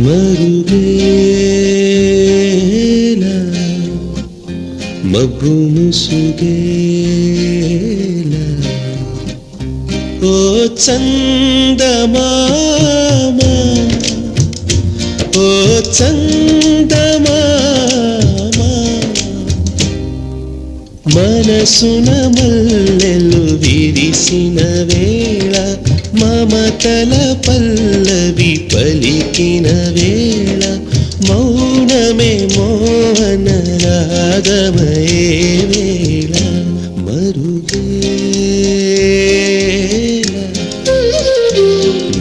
మరుగేలా మబ్బు ముసుగేలా ఓ చందమామ ఓ చందమామ మనసున మల్లెలు విరిసిన వేళ మమతల పల్లవి పలికిన వేళ మౌనమే మోహన రాగమయే వేళ మరుగేలా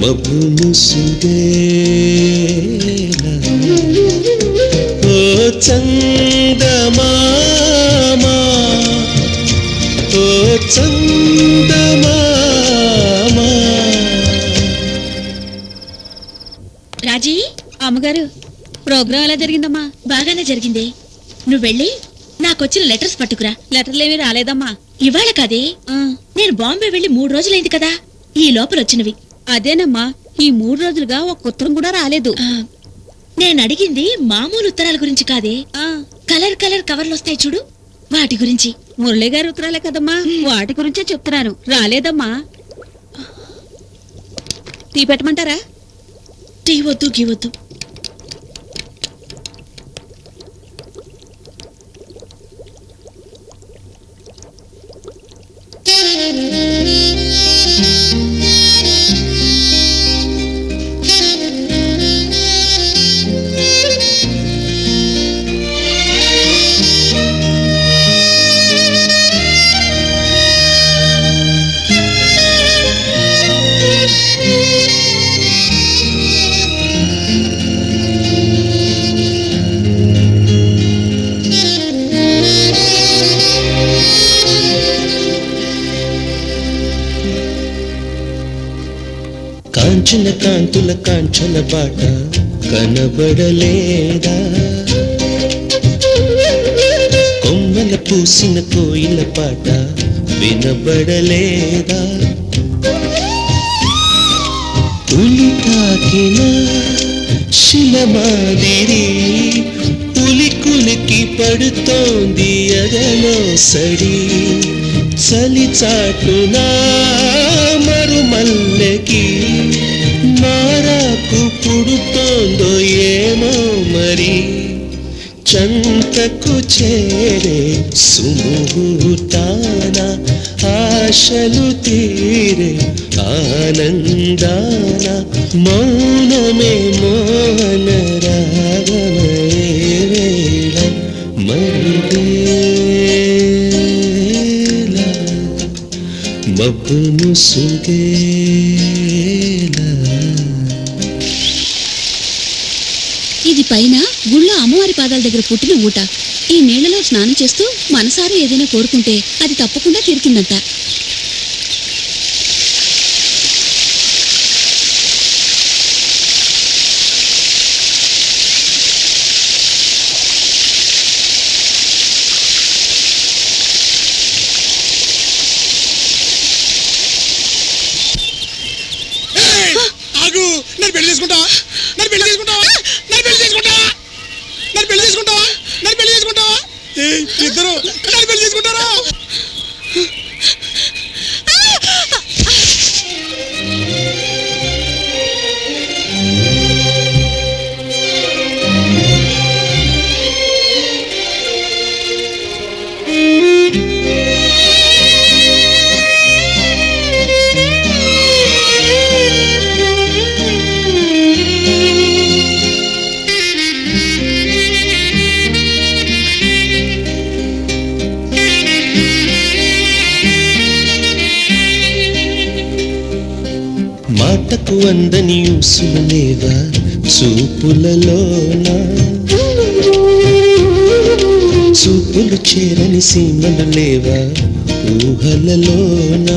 మబ్బు ముసుగేలా ఓ చందమామ ఓ చందమామ. రాజీ, అమ్మగారు ప్రోగ్రాం ఎలా జరిగిందమ్మా? బాగానే జరిగింది. నువ్వు వెళ్ళి నాకొచ్చిన లెటర్స్ పట్టుకురా. లెటర్లేమీ రాలేదమ్మా. ఇవాళ కాదే, నేను బాంబే వెళ్ళి 3 రోజులైంది కదా, ఈ లోపల వచ్చినవి. అదేనమ్మా, ఈ 3 రోజులుగా ఒక ఉత్తరం కూడా రాలేదు. నేను అడిగింది మామూలు ఉత్తరాల గురించి కాదే, కలర్ కలర్ కవర్లు వస్తాయి చూడు, వాటి గురించి. మురళి గారి ఉత్తరాలే కదమ్మా, వాటి గురించే చెప్తున్నాను. రాలేదమ్మా. టీ పెట్టమంటారా? టీ వద్దు, గీ వద్దు. కాంచన కాంతుల కాంచల బాట కనబడలేదా, కొమ్మల పూసిన కోయిల పాట వినబడలేదా, ఉలి తాకిన శిలమాదిరి ఉలి కులికి పడుతోంది ఎదలో సడి, చలి చాటునా మరుమల్లెకి మారాకు పుడుతోందో ఏమో మరి, చంతకు చేరే సుముహూర్తాన ఆశలు తీరే ఆనందాన మౌనమే మోహన రాగమయే వేళ మరుగేలా మబ్బు ముసుగేలా. ఇది పైన గుళ్ళో అమ్మవారి పాదాల దగ్గర పుట్టిన ఊట. ఈ నీళ్లలో స్నానం చేస్తూ మనసారా ఏదైనా కోరుకుంటే అది తప్పకుండా తీరుతుందంట. నన్ను పెళ్లి చేసుకుంటావా? నన్ను పెళ్లి చేసుకుంటావా? నన్ను పెళ్లి చేసుకుంటావా? నన్ను పెళ్లి చేసుకుంటావా? నన్ను పెళ్లి చేసుకుంటావా? ఇద్దరు నన్ను పెళ్లి చేసుకుంటారా? మాటకు అందని ఊసులు లేవా చూపులలోన, చూపులు చేరని సీమలు లేవా ఊహలలోన,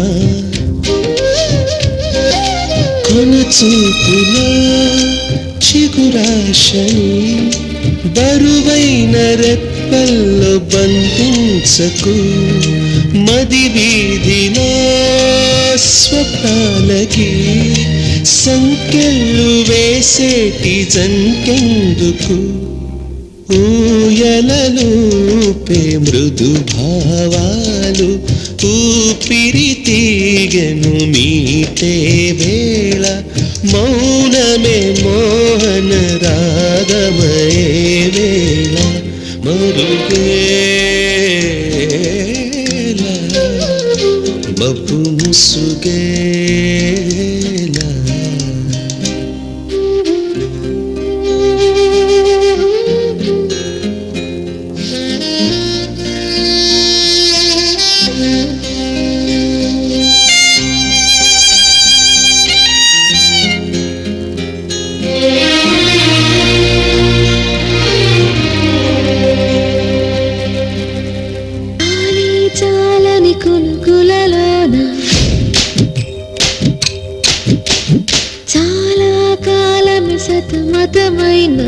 కొన చూపులో చిగురాశని బరువైన రెప్పల్లో బంధించకు, మది వీధిలో స్వప్నాలకి సంకెళ్ళు వేసేటి జంకెందుకు ఊయలలూపే మృదు భావాలు ఊపిరి తీగను మీటే వేళ మౌనమే మోహన రాగమయే వేళ మరుగేల మబ్బు ముసుగేల చాలని కులుకులలోన చాలా కాలం సతమతమైన